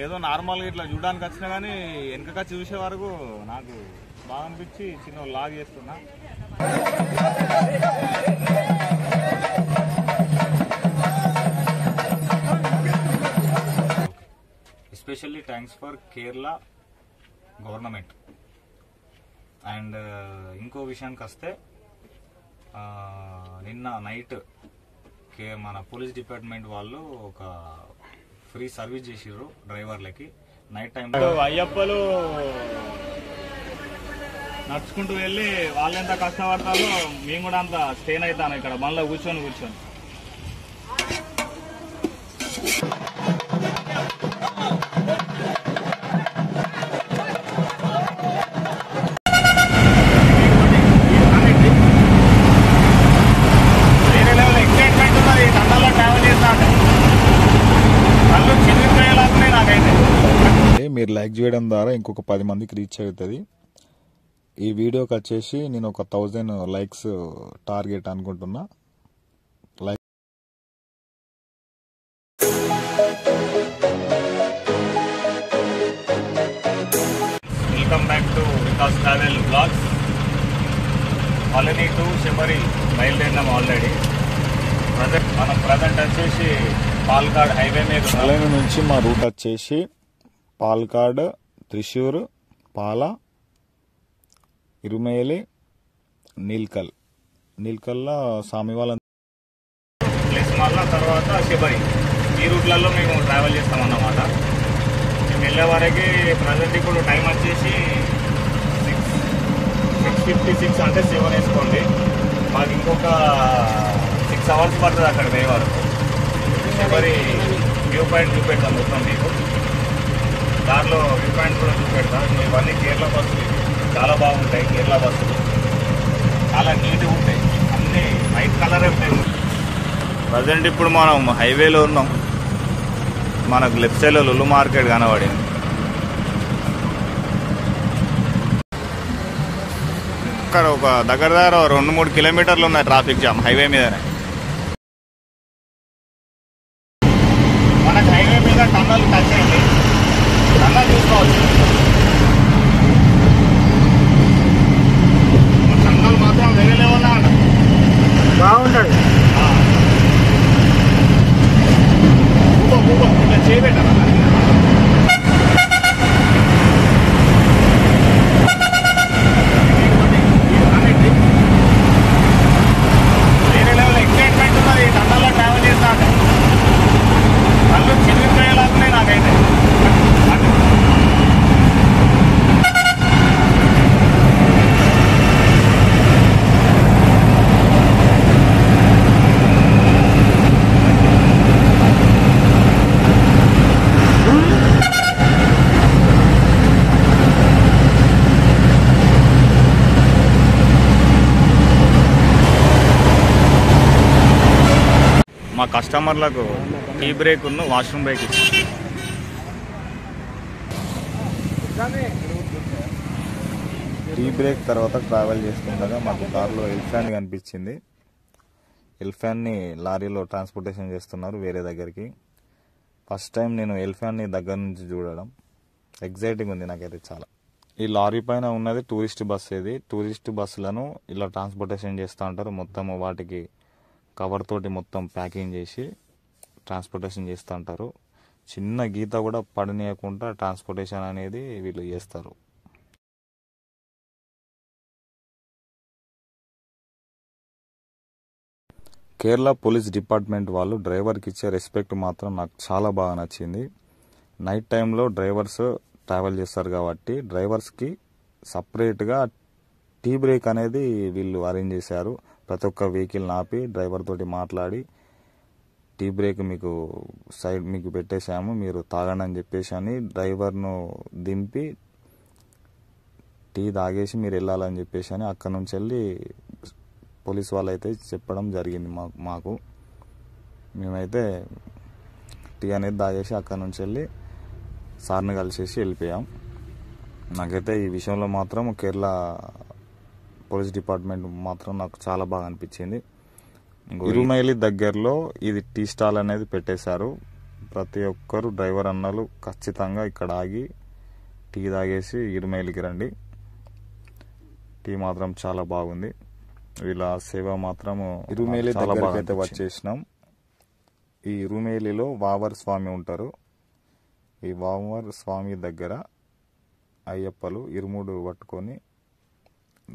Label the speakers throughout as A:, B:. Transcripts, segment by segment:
A: ఏదో నార్మల్గా ఇట్లా చూడడానికి వచ్చినా కానీ వెనక చూసే వరకు నాకు బాగా అనిపించి చిన్న లాగ్ చేస్తున్నా. Especially thanks for Kerala government. And ఇంకో విషయానికి వస్తే నిన్న నైట్ మన పోలీస్ డిపార్ట్మెంట్ వాళ్ళు ఒక ఫ్రీ సర్వీస్ చేసిర్రు డ్రైవర్లకి. నైట్ టైంలో అయ్యప్పలు నడుచుకుంటూ వెళ్ళి వాళ్ళు ఎంత కష్టపడతారో మేము కూడా అంత స్టేన్ అవుతాను ఇక్కడ బండ్లో కూర్చొని.
B: మీరు లైక్ చేయడం ద్వారా ఇంకొక 10 మందికి రీచ్ అవుతుంది. ఈ వీడియోకి వచ్చేసి నేను ఒక 1000 లైక్స్ టార్గెట్ అనుకుంటున్నా.
A: Welcome back to Vikas travel blogs. Colony to Sabari బయలుదేరినాం ఆల్రెడీ. మనం ప్రజెంట్ వచ్చేసి పాల్కాడ్ హైవే మీద.
B: కాలనీ నుంచి మా రూట్ వచ్చేసి పాల్కాడ్, త్రిశూర్, పాల, ఇరుమేలి, నీల్కల్లో సామివాల
A: ప్లేస్ మళ్ళా తర్వాత శబరి. ఈ రూట్లలో మేము ట్రావెల్ చేస్తామన్నమాట. మేము వెళ్ళే వరకు ప్రజెంట్ ఇప్పుడు టైం వచ్చేసి 6:56 అంటే 7 వేసుకోండి. మాకు ఇంకొక 6 అవర్స్ పడుతుంది అక్కడ పోయే వరకు. శబరి వ్యూ పాయింట్ చూపెడతాం మొత్తం మీకు. దాంట్లో వ్యూ పాయింట్ కూడా చూపెడతాం. ఇవన్నీ కేరళ బస్సులు చాలా బాగుంటాయి. కేరళ బస్సులు చాలా నీట్గా ఉంటాయి. అన్నీ వైట్ కలరే ఉంటాయి. ప్రజెంట్ ఇప్పుడు మనం హైవేలో ఉన్నాం. మనకు లెఫ్ట్ సైడ్లో లులు మార్కెట్ కనబడింది. ఇక్కడ ఒక దగ్గర 2-3 కిలోమీటర్లు ఉన్నాయి ట్రాఫిక్ జామ్ హైవే మీదనే. మనకు హైవే మీద టన్నల్ టచ్ అయింది. టన్నల్ చూసుకోవచ్చు. టన్నల్ మాత్రం వేరే లెవెల్ బాగుంటుంది. ఇట్లా చేయబెట్టారా? వేరే లెవెల్ ఎక్సైట్మెంట్ ఉన్నది. టన్నల్లో ట్రావెల్ చేస్తాక కళ్ళు చిరిగిపోయేలాగున్నాయి నాకైతే. మా కస్టమర్లకు టీ బ్రేక్ ఉన్న వాష్రూమ్ బ్రేక్ ఇచ్చింది.
B: టీ బ్రేక్ తర్వాత ట్రావెల్ చేస్తుండగా మాకు కార్లో ఎలిఫెంట్ కనిపించింది. ఎలిఫెంట్ని లారీలో ట్రాన్స్పోర్టేషన్ చేస్తున్నారు వేరే దగ్గరికి. ఫస్ట్ టైం నేను ఎలిఫెంట్ని దగ్గర నుంచి చూడడం ఎగ్జైటింగ్ ఉంది నాకైతే చాలా. ఈ లారీ పైన ఉన్నది టూరిస్ట్ బస్. ఇది టూరిస్ట్ బస్సులను ఇలా ట్రాన్స్పోర్టేషన్ చేస్తూ ఉంటారు. మొత్తం వాటికి కవర్ తోటి మొత్తం ప్యాకింగ్ చేసి ట్రాన్స్పోర్టేషన్ చేస్తూ ఉంటారు. చిన్న గీత కూడా పడనీయకుండా ట్రాన్స్పోర్టేషన్ అనేది వీళ్ళు చేస్తారు. కేరళ పోలీస్ డిపార్ట్మెంట్ వాళ్ళు డ్రైవర్కి ఇచ్చే రెస్పెక్ట్ మాత్రం నాకు చాలా బాగా నచ్చింది. నైట్ టైంలో డ్రైవర్స్ ట్రావెల్ చేస్తారు కాబట్టి డ్రైవర్స్కి సపరేట్గా టీ బ్రేక్ అనేది వీళ్ళు అరేంజ్ చేశారు. ప్రతి ఒక్క వెహికల్ ఆపి డ్రైవర్ తోటి మాట్లాడి టీ బ్రేక్ మీకు సైడ్ మీకు పెట్టేశాము, మీరు తాగండి అని చెప్పేసి అని డ్రైవర్ను దింపి టీ తాగేసి మీరు వెళ్ళాలని చెప్పేసి అని అక్కడ నుంచి వెళ్ళి పోలీస్ వాళ్ళు అయితే చెప్పడం జరిగింది మాకు. మేమైతే టీ అనేది తాగేసి అక్కడ నుంచి వెళ్ళి సార్ని కలిసేసి వెళ్ళిపోయాం. నాకైతే ఈ విషయంలో మాత్రం కేరళ పోలీస్ డిపార్ట్మెంట్ మాత్రం నాకు చాలా బాగా అనిపించింది. ఇరుమైలి దగ్గరలో ఇది టీ స్టాల్ అనేది పెట్టేశారు. ప్రతి ఒక్కరు డ్రైవర్ అన్నలు ఖచ్చితంగా ఇక్కడ ఆగి టీ తాగేసి ఇరుమేలికి రండి. టీ మాత్రం చాలా బాగుంది. వీళ్ళ సేవ మాత్రము ఇరుమేలి దగ్గరికి అయితే వచ్చేసినాం. ఈ ఇరుమేలిలో వావర్ స్వామి ఉంటారు. ఈ వావర్ స్వామి దగ్గర అయ్యప్పలు ఇరుముడు పట్టుకొని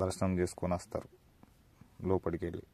B: దర్శనం చేసుకొని వస్తారు లోపలికి వెళ్ళి.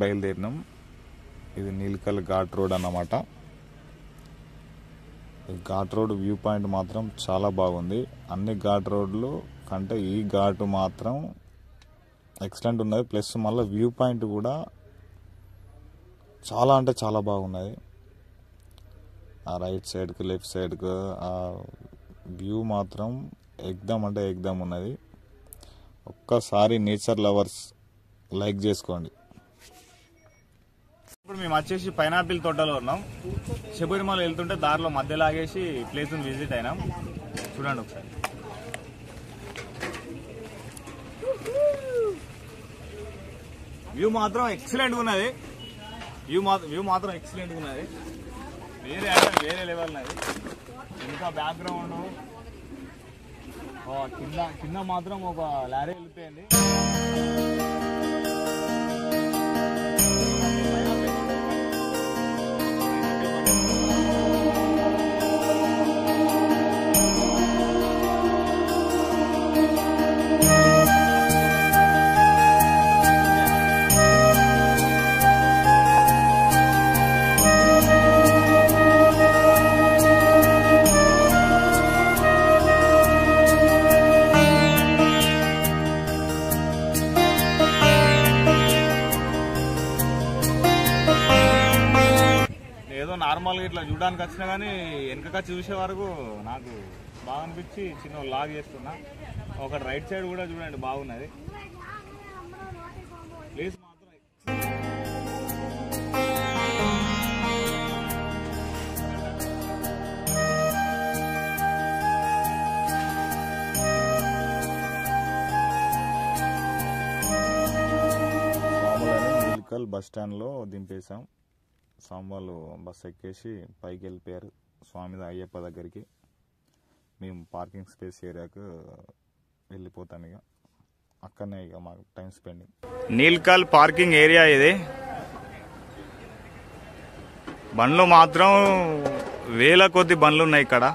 B: బయలుదేరినాం. ఇది నీల్కల్ ఘాట్ రోడ్ అన్నమాట. ఈ ఘాట్ రోడ్ వ్యూ పాయింట్ మాత్రం చాలా బాగుంది. అన్ని ఘాట్ రోడ్లు కంటే ఈ ఘాటు మాత్రం ఎక్సలెంట్ ఉన్నది. ప్లస్ మళ్ళీ వ్యూ పాయింట్ కూడా చాలా అంటే చాలా బాగున్నది. ఆ రైట్ సైడ్కి లెఫ్ట్ సైడ్కి ఆ వ్యూ మాత్రం ఎగ్దమ్ అంటే ఎగ్దమ్ ఉన్నది. ఒక్కసారి నేచర్ లవర్స్ లైక్ చేసుకోండి. ఇప్పుడు మేము వచ్చేసి పైనాపిల్ తోటలో ఉన్నాం. శబరిమల వెళ్తుంటే దారిలో మధ్యలో ఆగేసి ప్లేస్ విజిట్ అయినాం. చూడండి ఒకసారి. వ్యూ మాత్రం ఎక్సలెంట్ ఉన్నది. వ్యూ మాత్రం ఎక్సలెంట్ ఉన్నది. వేరే అంటే వేరే లెవెల్ ఉన్నది. ఇంకా బ్యాక్గ్రౌండ్ కింద మాత్రం ఒక లారీ వెళ్ళిపోయింది. నార్మల్గా ఇట్లా చూడడానికి వచ్చినా కానీ వెనకకొచ్చి చూసే వరకు నాకు బాగా అనిపించి చిన్న లాగ్ చేస్తున్నా. ఒక రైట్ సైడ్ కూడా చూడండి బాగున్నది. ప్లేస్ మాత్రం నీల్కల్ బస్ స్టాండ్లో దింపేశాం. స్వామి వాళ్ళు బస్సు ఎక్కేసి పైకి వెళ్ళిపోయారు స్వామి అయ్యప్ప దగ్గరికి. మేము పార్కింగ్ స్పేస్ ఏరియాకు వెళ్ళిపోతాం. ఇక అక్కడనే ఇక మాకు టైం స్పెండింగ్. నీల్కల్ పార్కింగ్ ఏరియా ఇది. బండ్లు మాత్రం వేల కొద్ది బండ్లు ఉన్నాయి ఇక్కడ.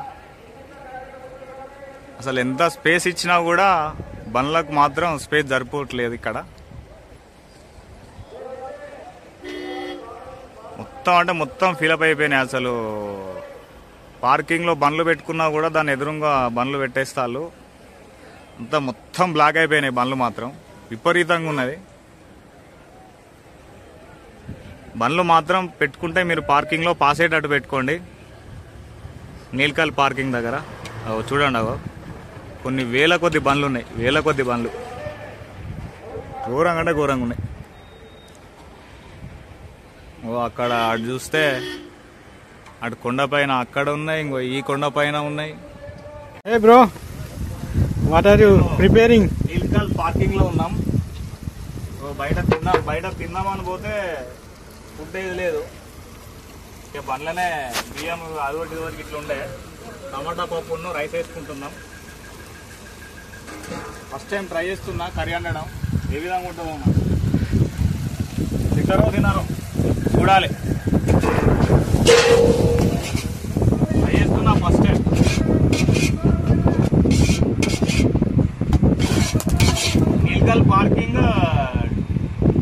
B: అసలు ఎంత స్పేస్ ఇచ్చినా కూడా బండ్లకు మాత్రం స్పేస్ సరిపోవట్లేదు ఇక్కడ. మొత్తం అంటే మొత్తం ఫిలప్ అయిపోయినాయి. అసలు పార్కింగ్లో బండ్లు పెట్టుకున్నా కూడా దాని ఎదురుగా బండ్లు పెట్టేస్తారు. అంతా మొత్తం బ్లాక్ అయిపోయినాయి బండ్లు మాత్రం. విపరీతంగా ఉన్నది. బండ్లు మాత్రం పెట్టుకుంటే మీరు పార్కింగ్లో పాస్ అయ్యేటట్టు పెట్టుకోండి. నీల్కల్ పార్కింగ్ దగ్గర చూడండి, అగో కొన్ని వేల కొద్ది బండ్లు ఉన్నాయి. వేల కొద్ది బండ్లు ఘోరంగా అంటే ఘోరంగా ఉన్నాయి. అక్కడ అటు చూస్తే అటు కొండపైన అక్కడ ఉన్నాయి, ఇంకో ఈ కొండపైన ఉన్నాయి.
C: Hey bro, what are you preparing?
B: Nilakkal parking లో ఉన్నాం. బయట తిందామని పోతే ఫుడ్ ఏది లేదు. ఇక బండ్లనే బియ్యం అదొకటి ఇదివరకు ఇట్లా ఉండే టమాటా పప్పును రైస్ వేసుకుంటున్నాం. ఫస్ట్ టైం ట్రై చేస్తున్నా కర్రీ వండడం. ఏ విధంగా ఉంటుందో తినరో చూడాలి. ట్రై చేస్తున్నా first time. Nilakkal parking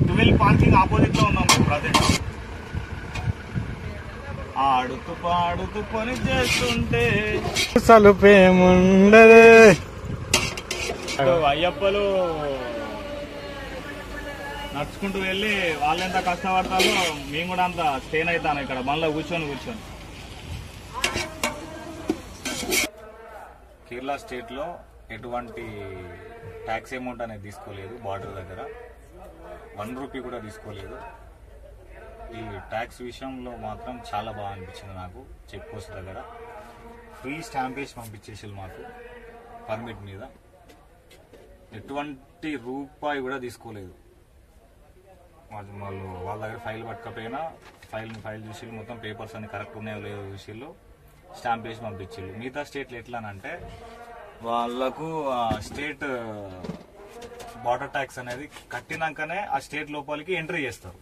B: 12 parking opposite లో ఉన్నాం ప్రజెంట్.
A: ఆడుతూ పాడుతూ పని చేస్తుంటే
C: సలుపేముండదే.
A: అయ్యప్పలు నడుచుకుంటూ వెళ్ళి వాళ్ళెంత కష్టపడతారో మేము కూడా అంత స్టేన్ అవుతాను ఇక్కడ మళ్ళీ కూర్చొని కేరళ స్టేట్లో ఎటువంటి ట్యాక్స్ అమౌంట్ అనేది తీసుకోలేదు. బార్డర్ దగ్గర 1 రూపీ కూడా తీసుకోలేదు. ఈ ట్యాక్స్ విషయంలో మాత్రం చాలా బాగా అనిపించింది నాకు. చెక్ పోస్ట్ దగ్గర ఫ్రీ స్టాంప్ వేసి పంపించేసారు మాకు పర్మిట్ మీద. ఎటువంటి రూపాయి కూడా తీసుకోలేదు. వాళ్ళు వాళ్ళ దగ్గర ఫైల్ పట్టకపోయినా ఫైల్ చూసి మొత్తం పేపర్స్ అన్ని కరెక్ట్ ఉన్నాయో లేదో చూసిళ్ళు, స్టాంప్ వేసి పంపించిళ్ళు. మిగతా స్టేట్లు ఎట్లానంటే వాళ్ళకు స్టేట్ బార్డర్ ట్యాక్స్ అనేది కట్టినాకనే ఆ స్టేట్ లోపలికి ఎంట్రీ చేస్తారు.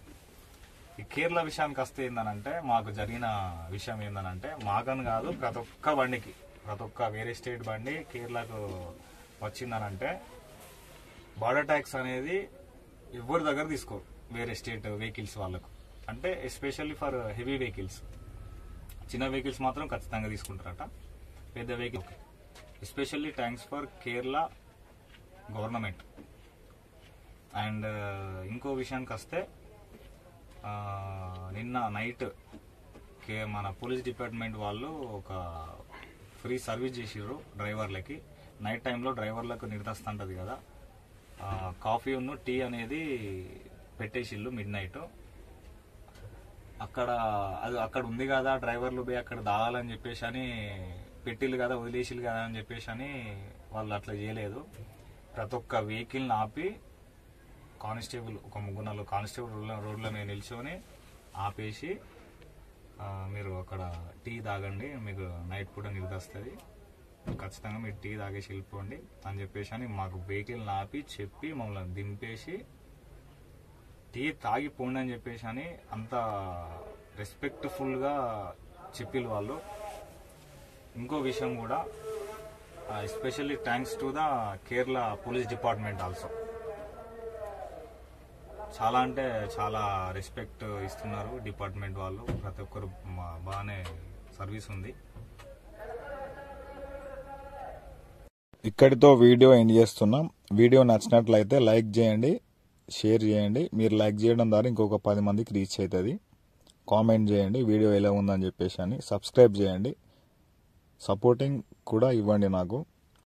A: ఈ కేరళ విషయానికి వస్తే ఏందనంటే మాకు జరిగిన విషయం ఏందనంటే మాకని కాదు ప్రతి ఒక్క బండికి, ప్రతి ఒక్క వేరే స్టేట్ బండి కేరళకు వచ్చిందనంటే బార్డర్ ట్యాక్స్ అనేది ఎవరి దగ్గర తీసుకోరు. వేరే స్టేట్ వెహికల్స్ వాళ్ళకు అంటే ఎస్పెషల్లీ ఫర్ హెవీ వెహికల్స్. చిన్న వెహికల్స్ మాత్రం ఖచ్చితంగా తీసుకుంటారట. పెద్ద vehicle especially thanks for Kerala government. And ఇంకో విషయానికి వస్తే నిన్న నైట్ మన పోలీస్ డిపార్ట్మెంట్ వాళ్ళు ఒక ఫ్రీ సర్వీస్ చేసిర్రు డ్రైవర్లకి. నైట్ టైంలో డ్రైవర్లకు నిర్దేస్తుంటది కదా, కాఫీ ఉన్న టీ అనేది పెట్టేసిళ్ళు మిడ్ నైట్. అక్కడ ఉంది కదా డ్రైవర్లు పోయి అక్కడ తాగాలని చెప్పేసి అని పెట్టిళ్ళు కదా, వదిలేసిళ్ళు కదా అని చెప్పేసి అని వాళ్ళు అట్లా చేయలేదు. ప్రతి ఒక్క వెహికల్ని ఆపి కానిస్టేబుల్ ఒక 3-4 కానిస్టేబుల్ రోడ్ల మీద నిల్చొని ఆపేసి మీరు అక్కడ టీ తాగండి, మీకు నైట్ పూట నిద్రొస్తుంది, ఖచ్చితంగా మీరు టీ తాగేసి వెళ్ళిపోండి అని చెప్పేసి అని మాకు వెహికల్ని ఆపి చెప్పి మమ్మల్ని దింపేసి టీ తాగిపోండి అని చెప్పేసి అని అంత రెస్పెక్ట్ఫుల్గా చెప్పిళ్ళు వాళ్ళు. ఇంకో విషయం కూడా especially thanks to the Kerala police department also. చాలా అంటే చాలా రెస్పెక్ట్ ఇస్తున్నారు డిపార్ట్మెంట్ వాళ్ళు. ప్రతి ఒక్కరు బాగానే సర్వీస్ ఉంది.
B: ఇక్కడితో వీడియో ఎండ్ చేస్తున్నాం. వీడియో నచ్చినట్లయితే లైక్ చేయండి, షేర్ చేయండి. మీరు లైక్ చేయడం ద్వారా ఇంకొక 10 మందికి రీచ్ అవుతుంది. కామెంట్ చేయండి వీడియో ఎలా ఉందని చెప్పేసి అని. సబ్స్క్రైబ్ చేయండి, సపోర్టింగ్ కూడా ఇవ్వండి నాకు.